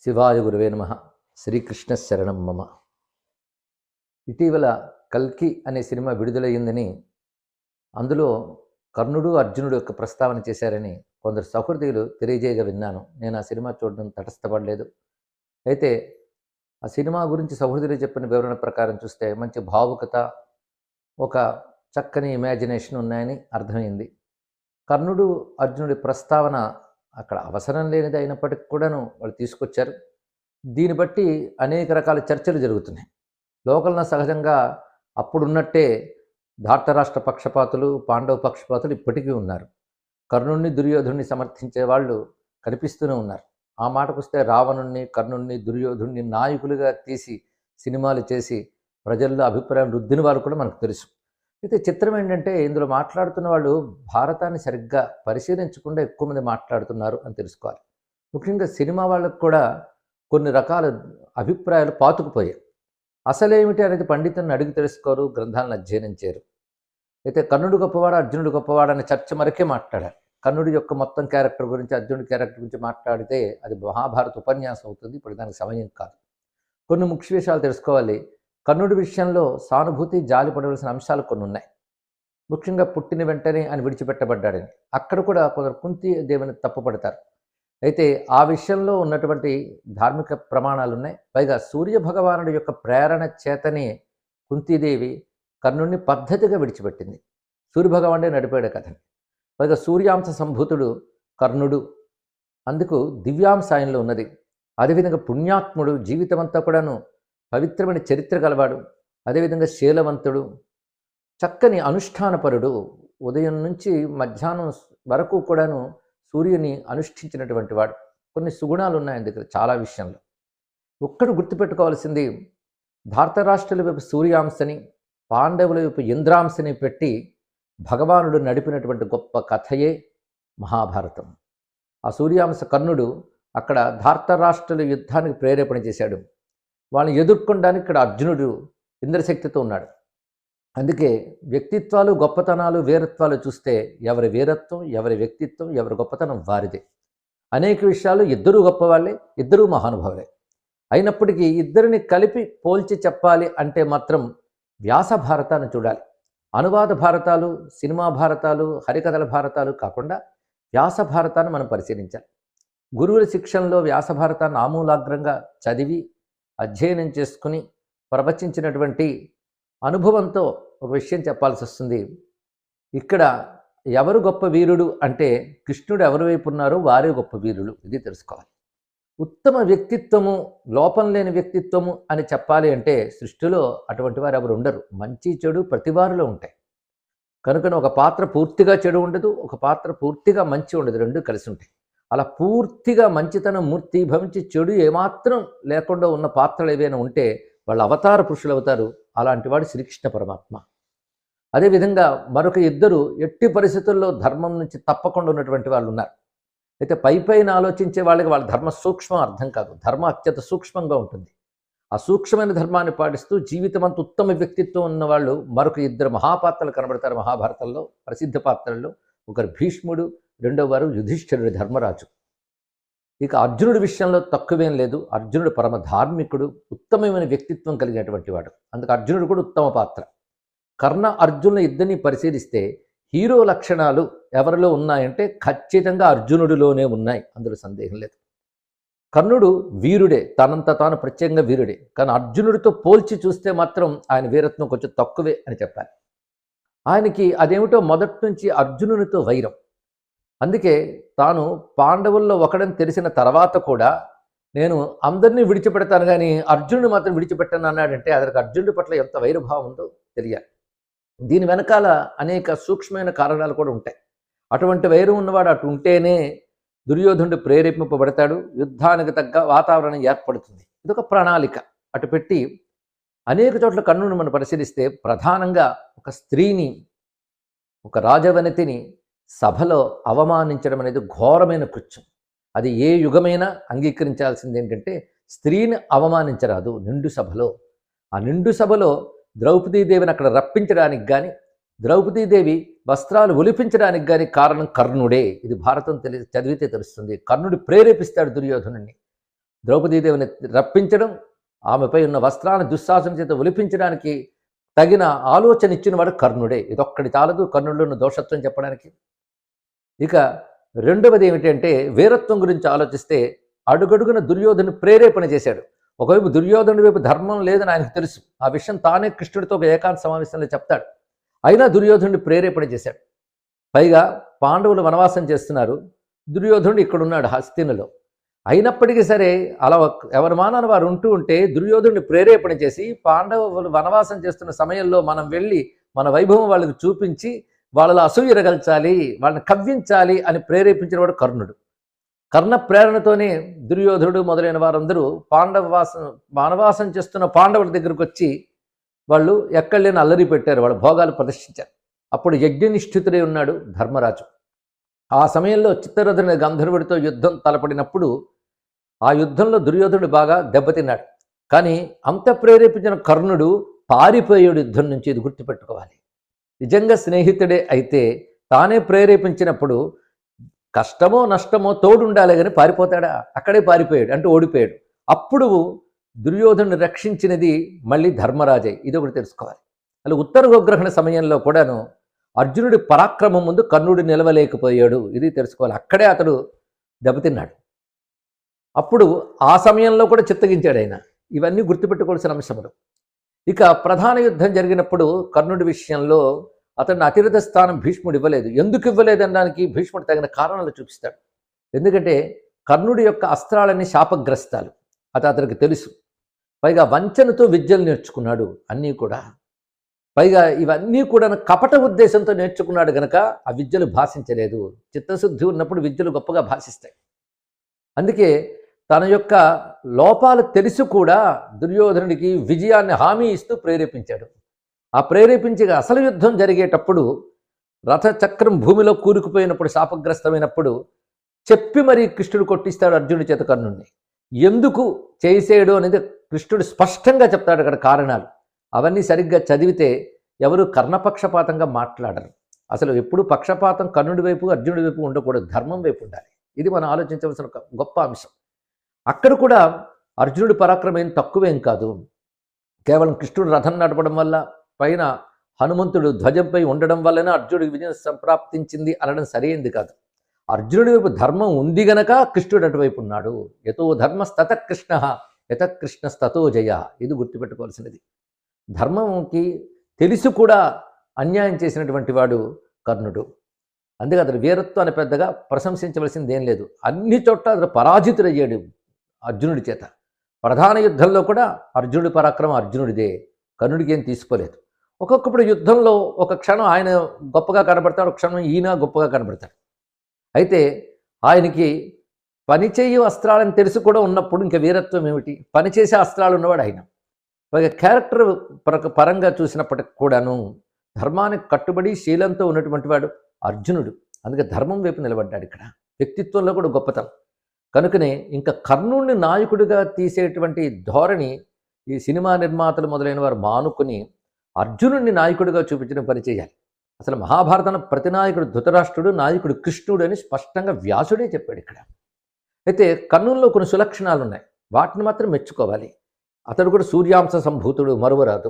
శివాయ గురువే నమః. శ్రీకృష్ణ శరణం మమ. ఇటీవల 'కల్కి' అనే సినిమా విడుదలయ్యిందని, అందులో కర్ణుడు, అర్జునుడు యొక్క ప్రస్తావన చేశారని కొందరు సహృదయులు తెలియజేయగా విన్నాను. నేను ఆ సినిమా చూడడం తటస్థపడలేదు. అయితే ఆ సినిమా గురించి సహృదయులు చెప్పిన వివరణ ప్రకారం చూస్తే మంచి భావుకత, ఒక చక్కని ఇమాజినేషన్ ఉన్నాయని అర్థమైంది. కర్ణుడు, అర్జునుడి ప్రస్తావన అక్కడ అవసరం లేనిది అయినప్పటికి కూడాను వాళ్ళు తీసుకొచ్చారు. దీన్ని బట్టి అనేక రకాల చర్చలు జరుగుతున్నాయి. లోకల్‌న సహజంగా అప్పుడున్నట్టే ధార్తరాష్ట్ర పక్షపాతులు, పాండవ పక్షపాతులు ఇప్పటికీ ఉన్నారు. కర్ణుడిని, దుర్యోధనుడిని సమర్థించే వాళ్ళు కనిపిస్తూనే ఉన్నారు. ఆ మాటకొస్తే రావణుడిని, కర్ణుడిని, దుర్యోధనుడిని నాయకులుగా తీసి సినిమాలు చేసి ప్రజల్లో అభిప్రాయం రుద్దిన వాళ్ళు కూడా మనకు తెలుసు. అయితే చిత్రం ఏంటంటే, ఇందులో మాట్లాడుతున్న వాళ్ళు భారతాన్ని సరిగ్గా పరిశీలించకుండా ఎక్కువ మంది మాట్లాడుతున్నారు అని తెలుసుకోవాలి. ముఖ్యంగా సినిమా వాళ్ళకు కూడా కొన్ని రకాల అభిప్రాయాలు పాతుకుపోయాయి. అసలేమిటి అనేది పండితుల్ని అడిగి తెలుసుకోరు, గ్రంథాలను అధ్యయనం చేయరు. అయితే కర్ణుడు గొప్పవాడా, అర్జునుడు గొప్పవాడా అనే చర్చ వరకే మాట్లాడారు. కర్ణుడి యొక్క మొత్తం క్యారెక్టర్ గురించి, అర్జునుడి క్యారెక్టర్ గురించి మాట్లాడితే అది మహాభారత ఉపన్యాసం అవుతుంది. ఇప్పుడు దానికి సమయం కాదు. కొన్ని ముఖ్య విషయాలు తెలుసుకోవాలి. కర్ణుడి విషయంలో సానుభూతి, జాలి పడవలసిన అంశాలు కొన్ని ఉన్నాయి. ముఖ్యంగా పుట్టిన వెంటనే ఆయన విడిచిపెట్టబడ్డాడని. అక్కడ కూడా కొందరు కుంతి దేవిని తప్పుపడతారు. అయితే ఆ విషయంలో ఉన్నటువంటి ధార్మిక ప్రమాణాలున్నాయి. పైగా సూర్య భగవానుడి యొక్క ప్రేరణ చేతనే కుంతీదేవి కర్ణుడిని పద్ధతిగా విడిచిపెట్టింది. సూర్యభగవానుడే నడిపాడు కథని. పైగా సూర్యాంశ సంభూతుడు కర్ణుడు. అందుకు దివ్యాంశ ఆయనలో ఉన్నది. అదేవిధంగా పుణ్యాత్ముడు, జీవితమంతా కూడాను పవిత్రమైన చరిత్ర గలవాడు. అదేవిధంగా శీలవంతుడు, చక్కని అనుష్ఠానపరుడు. ఉదయం నుంచి మధ్యాహ్నం వరకు కూడాను సూర్యుని అనుష్ఠించినటువంటి వాడు. కొన్ని సుగుణాలు ఉన్నాయి ఆయన దగ్గర చాలా విషయంలో. ఒక్కడు గుర్తుపెట్టుకోవాల్సింది, ధార్తరాష్ట్రుల వైపు సూర్యాంశని, పాండవుల వైపు ఇంద్రాంశని పెట్టి భగవానుడు నడిపినటువంటి గొప్ప కథయే మహాభారతం. ఆ సూర్యాంశ కర్ణుడు అక్కడ ధార్తరాష్ట్రుల యుద్ధానికి ప్రేరేపణ చేశాడు. వాళ్ళని ఎదుర్కొనడానికి ఇక్కడ అర్జునుడు ఇంద్రశక్తితో ఉన్నాడు. అందుకే వ్యక్తిత్వాలు, గొప్పతనాలు, వీరత్వాలు చూస్తే ఎవరి వీరత్వం, ఎవరి వ్యక్తిత్వం, ఎవరి గొప్పతనం వారిదే. అనేక విషయాలు ఇద్దరూ గొప్పవాళ్ళే, ఇద్దరూ మహానుభావులే. అయినప్పటికీ ఇద్దరిని కలిపి పోల్చి చెప్పాలి అంటే మాత్రం వ్యాస భారతాన్ని చూడాలి. అనువాద భారతాలు, సినిమా భారతాలు, హరికథల భారతాలు కాకుండా వ్యాస భారతాన్ని మనం పరిశీలించాలి. గురువుల శిక్షణలో వ్యాస భారతాన్ని ఆమూలాగ్రంగా చదివి అధ్యయనం చేసుకుని ప్రవచించినటువంటి అనుభవంతో ఒక విషయం చెప్పాల్సి వస్తుంది. ఇక్కడ ఎవరు గొప్ప వీరుడు అంటే కృష్ణుడు ఎవరి వైపు ఉన్నారో వారే గొప్ప వీరులు. ఇది తెలుసుకోవాలి. ఉత్తమ వ్యక్తిత్వము, లోపం లేని వ్యక్తిత్వము అని చెప్పాలి అంటే సృష్టిలో అటువంటి వారు ఎవరు ఉండరు. మంచి చెడు ప్రతి వారిలో ఉంటాయి. కనుకనే ఒక పాత్ర పూర్తిగా చెడు ఉండదు, ఒక పాత్ర పూర్తిగా మంచి ఉండదు. రెండు కలిసి ఉంటాయి. అలా పూర్తిగా మంచితనం మూర్తి భవించి చెడు ఏమాత్రం లేకుండా ఉన్న పాత్రలు ఏవైనా ఉంటే వాళ్ళు అవతార పురుషులు అవుతారు. అలాంటి వాడు శ్రీకృష్ణ పరమాత్మ. అదేవిధంగా మరొక ఇద్దరు ఎట్టి పరిస్థితుల్లో ధర్మం నుంచి తప్పకుండా ఉన్నటువంటి వాళ్ళు ఉన్నారు. అయితే పైపైన ఆలోచించే వాళ్ళకి వాళ్ళ ధర్మ సూక్ష్మం అర్థం కాదు. ధర్మం అత్యంత సూక్ష్మంగా ఉంటుంది. ఆ సూక్ష్మమైన ధర్మాన్ని పాటిస్తూ జీవితం అంత ఉత్తమ వ్యక్తిత్వం ఉన్న వాళ్ళు మరొక ఇద్దరు మహాపాత్రలు కనబడతారు మహాభారతంలో. ప్రసిద్ధ పాత్రల్లో ఒకరు భీష్ముడు, రెండో వారు యుధిష్ఠిరుడు, ధర్మరాజు. ఇక అర్జునుడి విషయంలో తక్కువేం లేదు. అర్జునుడు పరమ ధార్మికుడు, ఉత్తమమైన వ్యక్తిత్వం కలిగినటువంటి వాడు. అందుకు అర్జునుడు కూడా ఉత్తమ పాత్ర. కర్ణ, అర్జునుల ఇద్దరిని పరిశీలిస్తే హీరో లక్షణాలు ఎవరిలో ఉన్నాయంటే ఖచ్చితంగా అర్జునుడిలోనే ఉన్నాయి. అందులో సందేహం లేదు. కర్ణుడు వీరుడే, తనంత తాను ప్రత్యేకంగా వీరుడే. కానీ అర్జునుడితో పోల్చి చూస్తే మాత్రం ఆయన వీరత్వం కొంచెం తక్కువే అని చెప్పాలి. ఆయనకి అదేమిటో మొదటి నుంచి అర్జునునితో వైరం. అందుకే తాను పాండవుల్లో ఒకడని తెలిసిన తర్వాత కూడా నేను అందరినీ విడిచిపెడతాను కానీ అర్జునుడిని మాత్రం విడిచిపెట్టాను అన్నాడంటే అతనికి అర్జునుడి పట్ల ఎంత వైరభావం ఉందో తెలియాలి. దీని వెనకాల అనేక సూక్ష్మమైన కారణాలు కూడా ఉంటాయి. అటువంటి వైరం ఉన్నవాడు అటు ఉంటేనే దుర్యోధనుడు ప్రేరేపింపబడతాడు, యుద్ధానికి తగ్గ వాతావరణం ఏర్పడుతుంది. ఇదొక ప్రణాళిక. అటు పెట్టి అనేక చోట్ల కర్ణుడిని మనం పరిశీలిస్తే ప్రధానంగా ఒక స్త్రీని, ఒక రాజవనితిని సభలో అవమానించడం అనేది ఘోరమైన కృత్యం. అది ఏ యుగమైనా అంగీకరించాల్సింది ఏంటంటే స్త్రీని అవమానించరాదు నిండు సభలో. ఆ నిండు సభలో ద్రౌపదీదేవిని అక్కడ రప్పించడానికి కానీ, ద్రౌపదీదేవి వస్త్రాలు ఒలిపించడానికి కానీ కారణం కర్ణుడే. ఇది భారతం చదివితే తెలుస్తుంది. కర్ణుడు ప్రేరేపిస్తాడు దుర్యోధనుడిని. ద్రౌపదీదేవిని రప్పించడం, ఆమెపై ఉన్న వస్త్రాలను దుశ్శాసన చేత ఒలిపించడానికి తగిన ఆలోచన ఇచ్చినవాడు కర్ణుడే. ఇదొక్కడి చాలదు కర్ణుడిలో ఉన్న దోషత్వం చెప్పడానికి. ఇక రెండవది ఏమిటంటే వీరత్వం గురించి ఆలోచిస్తే అడుగడుగున దుర్యోధను ప్రేరేపణ చేశాడు. ఒకవైపు దుర్యోధనుడి వైపు ధర్మం లేదని ఆయనకు తెలుసు. ఆ విషయం తానే కృష్ణుడితో ఒక ఏకాంత సమావేశంలో చెప్తాడు. అయినా దుర్యోధనుడిని ప్రేరేపణ చేశాడు. పైగా పాండవులు వనవాసం చేస్తున్నారు, దుర్యోధనుడు ఇక్కడున్నాడు హస్తినలో. అయినప్పటికీ సరే అలా ఎవరి మానాన్ని వారు ఉంటూ ఉంటే దుర్యోధనుడిని ప్రేరేపణ చేసి పాండవులు వనవాసం చేస్తున్న సమయంలో మనం వెళ్ళి మన వైభవం వాళ్ళకి చూపించి వాళ్ళలో అసూయ రగల్చాలి, వాళ్ళని కవ్వించాలి అని ప్రేరేపించిన వాడు కర్ణుడు. కర్ణ ప్రేరణతోనే దుర్యోధనుడు మొదలైన వారందరూ వనవాసం చేస్తున్న పాండవుల దగ్గరకు వచ్చి వాళ్ళు ఎక్కడ లేని అల్లరి పెట్టారు, వాళ్ళ భోగాలు ప్రదర్శించారు. అప్పుడు యజ్ఞనిష్ఠితుడై ఉన్నాడు ధర్మరాజు. ఆ సమయంలో చిత్రరథుని గంధర్వుడితో యుద్ధం తలపడినప్పుడు ఆ యుద్ధంలో దుర్యోధనుడు బాగా దెబ్బతిన్నాడు. కానీ అంత ప్రేరేపించిన కర్ణుడు పారిపోయాడు యుద్ధం నుంచి. ఇది గుర్తుపెట్టుకోవాలి. నిజంగా స్నేహితుడే అయితే తానే ప్రేరేపించినప్పుడు కష్టమో నష్టమో తోడుండాలి కానీ పారిపోతాడా? అక్కడే పారిపోయాడు, అంటే ఓడిపోయాడు. అప్పుడు దుర్యోధనుడు రక్షించినది మళ్ళీ ధర్మరాజే. ఇది ఒకటి తెలుసుకోవాలి. అలా ఉత్తర గోగ్రహణ సమయంలో కూడాను అర్జునుడి పరాక్రమం ముందు కర్ణుడు నిలవలేకపోయాడు. ఇది తెలుసుకోవాలి. అక్కడే అతడు దెబ్బతిన్నాడు. అప్పుడు ఆ సమయంలో కూడా చిత్తగించాడు ఆయన. ఇవన్నీ గుర్తుపెట్టుకోవాల్సిన అంశములు. ఇక ప్రధాన యుద్ధం జరిగినప్పుడు కర్ణుడి విషయంలో అతన్ని అతిరథ స్థానం భీష్ముడు ఇవ్వలేదు. ఎందుకు ఇవ్వలేదనడానికి భీష్ముడు తగిన కారణాలు చూపిస్తాడు. ఎందుకంటే కర్ణుడి యొక్క అస్త్రాలన్నీ శాపగ్రస్తాలు, అది అతనికి తెలుసు. పైగా వంచనతో విద్యలు నేర్చుకున్నాడు అన్నీ కూడా. పైగా ఇవన్నీ కూడా కపట ఉద్దేశంతో నేర్చుకున్నాడు గనక ఆ విద్యలు భాషించలేదు. చిత్తశుద్ధి ఉన్నప్పుడు విద్యలు గొప్పగా భాషిస్తాయి. అందుకే తన యొక్క లోపాలు తెలిసి కూడా దుర్యోధనుడికి విజయాన్ని హామీ ఇస్తూ ప్రేరేపించాడు. ఆ ప్రేరేపించి అసలు యుద్ధం జరిగేటప్పుడు రథచక్రం భూమిలో కూరుకుపోయినప్పుడు శాపగ్రస్తమైనప్పుడు చెప్పి మరీ కృష్ణుడు కొట్టిస్తాడు అర్జునుడి చేత కర్ణుడిని. ఎందుకు చేసేడు అనేది కృష్ణుడు స్పష్టంగా చెప్తాడు అక్కడ కారణాలు. అవన్నీ సరిగ్గా చదివితే ఎవరు కర్ణపక్షపాతంగా మాట్లాడరు. అసలు ఎప్పుడు పక్షపాతం కర్ణుడి వైపు అర్జునుడి వైపు ఉండకూడదు, ధర్మం వైపు ఉండాలి. ఇది మనం ఆలోచించవలసిన ఒక గొప్ప అంశం. అక్కడ కూడా అర్జునుడి పరాక్రమం ఏం తక్కువేం కాదు. కేవలం కృష్ణుడు రథం నడపడం వల్ల, పైన హనుమంతుడు ధ్వజంపై ఉండడం వల్లనే అర్జునుడికి విజయం సంప్రాప్తించింది అనడం సరైంది కాదు. అర్జునుడి వైపు ధర్మం ఉంది గనక కృష్ణుడు అటువైపు ఉన్నాడు. యతో ధర్మస్తత కృష్ణ యత కృష్ణస్తతో జయ. ఇది గుర్తుపెట్టుకోవాల్సినది. ధర్మంకి తెలిసి కూడా అన్యాయం చేసినటువంటి వాడు కర్ణుడు. అందుకే అతడు వీరత్వాన్ని పెద్దగా ప్రశంసించవలసింది ఏం లేదు. అన్ని చోట్ల అతడు పరాజితుడయ్యాడు అర్జునుడి చేత. ప్రధాన యుద్ధంలో కూడా అర్జునుడి పరాక్రమం అర్జునుడిదే, కర్ణుడికి ఏం తీసుకోలేదు. ఒక్కొక్కప్పుడు యుద్ధంలో ఒక క్షణం ఆయన గొప్పగా కనబడతాడు, ఒక క్షణం ఈయన గొప్పగా కనబడతాడు. అయితే ఆయనకి పనిచేయ అస్త్రాలని తెలిసి కూడా ఉన్నప్పుడు ఇంకా వీరత్వం ఏమిటి? పనిచేసే అస్త్రాలు ఉన్నవాడు ఆయన. పైగా క్యారెక్టర్ పరంగా చూసినప్పటికి కూడాను ధర్మానికి కట్టుబడి శీలంతో ఉన్నటువంటి వాడు అర్జునుడు. అందుకే ధర్మం వైపు నిలబడ్డాడు. ఇక్కడ వ్యక్తిత్వంలో కూడా గొప్పతనం. కనుకనే ఇంకా కర్ణుడిని నాయకుడిగా తీసేటువంటి ధోరణి ఈ సినిమా నిర్మాతలు మొదలైన వారు మానుకొని అర్జునుడిని నాయకుడిగా చూపించడం పని చేయాలి. అసలు మహాభారతంలో ప్రతి నాయకుడు ధృతరాష్ట్రుడు, నాయకుడు కృష్ణుడు అని స్పష్టంగా వ్యాసుడే చెప్పాడు ఇక్కడ. అయితే కర్ణుల్లో కొన్ని సులక్షణాలు ఉన్నాయి, వాటిని మాత్రం మెచ్చుకోవాలి. అతడు కూడా సూర్యాంశ సంభూతుడు, మరువరాదు.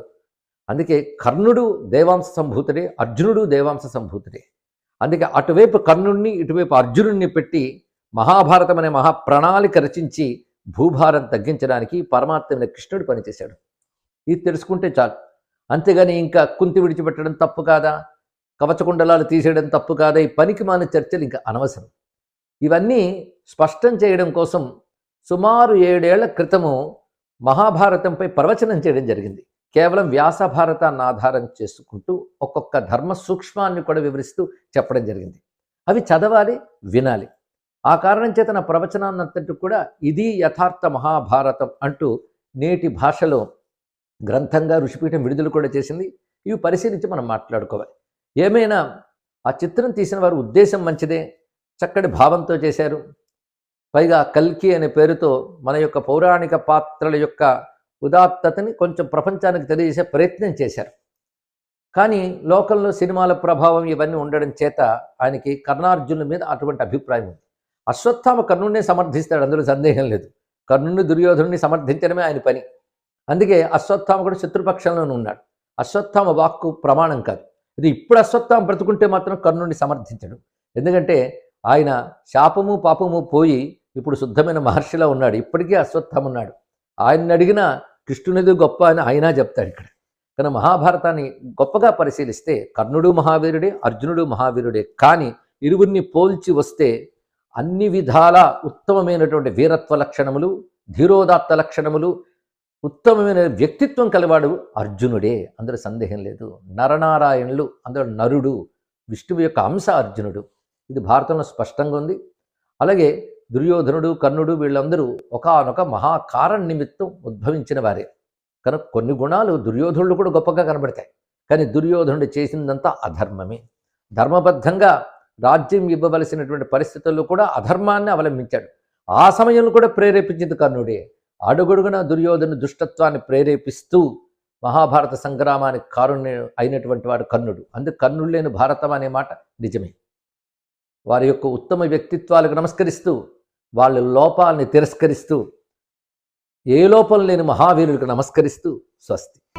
అందుకే కర్ణుడు దేవాంశ సంభూతుడే, అర్జునుడు దేవాంశ సంభూతుడే. అందుకే అటువైపు కర్ణుడిని ఇటువైపు అర్జునుడిని పెట్టి మహాభారతం అనే మహాప్రణాళిక రచించి భూభారం తగ్గించడానికి పరమాత్మైన కృష్ణుడు పనిచేశాడు. ఇది తెలుసుకుంటే చాలు. అంతేగాని ఇంకా కుంతి విడిచిపెట్టడం తప్పు కాదా, కవచకుండలాలు తీసేయడం తప్పు కాదా, ఈ పనికి మాన చర్చలు ఇంకా అనవసరం. ఇవన్నీ స్పష్టం చేయడం కోసం సుమారు 7 ఏళ్ల క్రితము మహాభారతంపై ప్రవచనం చేయడం జరిగింది. కేవలం వ్యాస భారతాన్ని ఆధారం చేసుకుంటూ ఒక్కొక్క ధర్మ సూక్ష్మాన్ని కూడా వివరిస్తూ చెప్పడం జరిగింది. అవి చదవాలి, వినాలి. ఆ కారణం చేత నా ప్రవచనాన్నంతటి కూడా ఇది యథార్థ మహాభారతం అంటూ నేటి భాషలో గ్రంథంగా ఋషిపీఠం విడుదల కూడా చేసింది. ఇవి పరిశీలించి మనం మాట్లాడుకోవాలి. ఏమైనా ఆ చిత్రం తీసిన వారు ఉద్దేశం మంచిదే, చక్కటి భావంతో చేశారు. పైగా కల్కి అనే పేరుతో మన యొక్క పౌరాణిక పాత్రల యొక్క ఉదాత్తతని కొంచెం ప్రపంచానికి తెలియజేసే ప్రయత్నం చేశారు. కానీ లోకంలో సినిమాల ప్రభావం ఇవన్నీ ఉండడం చేత ఆయనకి కర్ణార్జునుల మీద అటువంటి అభిప్రాయం ఉంది. అశ్వత్థామ కర్ణుడినే సమర్థిస్తాడు, అందులో సందేహం లేదు. కర్ణుని దుర్యోధనుని సమర్థించడమే ఆయన పని. అందుకే అశ్వత్థామ కూడా శత్రుపక్షంలోనే ఉన్నాడు. అశ్వత్థామ వాక్కు ప్రమాణం కాదు. ఇది ఇప్పుడు అశ్వత్థామ బ్రతుకుంటే మాత్రం కర్ణుడిని సమర్థించడు. ఎందుకంటే ఆయన శాపము పాపము పోయి ఇప్పుడు శుద్ధమైన మహర్షిలా ఉన్నాడు. ఇప్పటికీ అశ్వత్థామ ఉన్నాడు. ఆయన్ని అడిగినా కృష్ణునిది గొప్ప అని ఆయన చెప్తాడు ఇక్కడ. కానీ మహాభారతాన్ని గొప్పగా పరిశీలిస్తే కర్ణుడు మహావీరుడే, అర్జునుడు మహావీరుడే. కానీ ఇరువురిని పోల్చి వస్తే అన్ని విధాల ఉత్తమమైనటువంటి వీరత్వ లక్షణములు, ధీరోదాత్త లక్షణములు, ఉత్తమమైన వ్యక్తిత్వం కలవాడు అర్జునుడే, అందులో సందేహం లేదు. నరనారాయణులు, అందులో నరుడు, విష్ణువు యొక్క అంశ అర్జునుడు. ఇది భారతంలో స్పష్టంగా ఉంది. అలాగే దుర్యోధనుడు, కర్ణుడు వీళ్ళందరూ ఒకానొక మహాకారణ నిమిత్తం ఉద్భవించిన వారే. కనుక కొన్ని గుణాలు దుర్యోధనుడు కూడా గొప్పగా కనబడతాయి. కానీ దుర్యోధనుడు చేసిందంతా అధర్మమే. ధర్మబద్ధంగా రాజ్యం ఇవ్వవలసినటువంటి పరిస్థితుల్లో కూడా అధర్మాన్ని అవలంబించాడు. ఆ సమయంలో కూడా ప్రేరేపించింది కర్ణుడే. అడుగడుగున దుర్యోధను దుష్టత్వాన్ని ప్రేరేపిస్తూ మహాభారత సంగ్రామానికి కారుణ్యం అయినటువంటి వాడు కర్ణుడు. అందుకు కర్ణుడు లేని భారతం అనే మాట నిజమే. వారి యొక్క ఉత్తమ వ్యక్తిత్వాలకు నమస్కరిస్తూ, వాళ్ళ లోపాలని తిరస్కరిస్తూ, ఏ లోపం లేని మహావీరులకు నమస్కరిస్తూ స్వస్తి.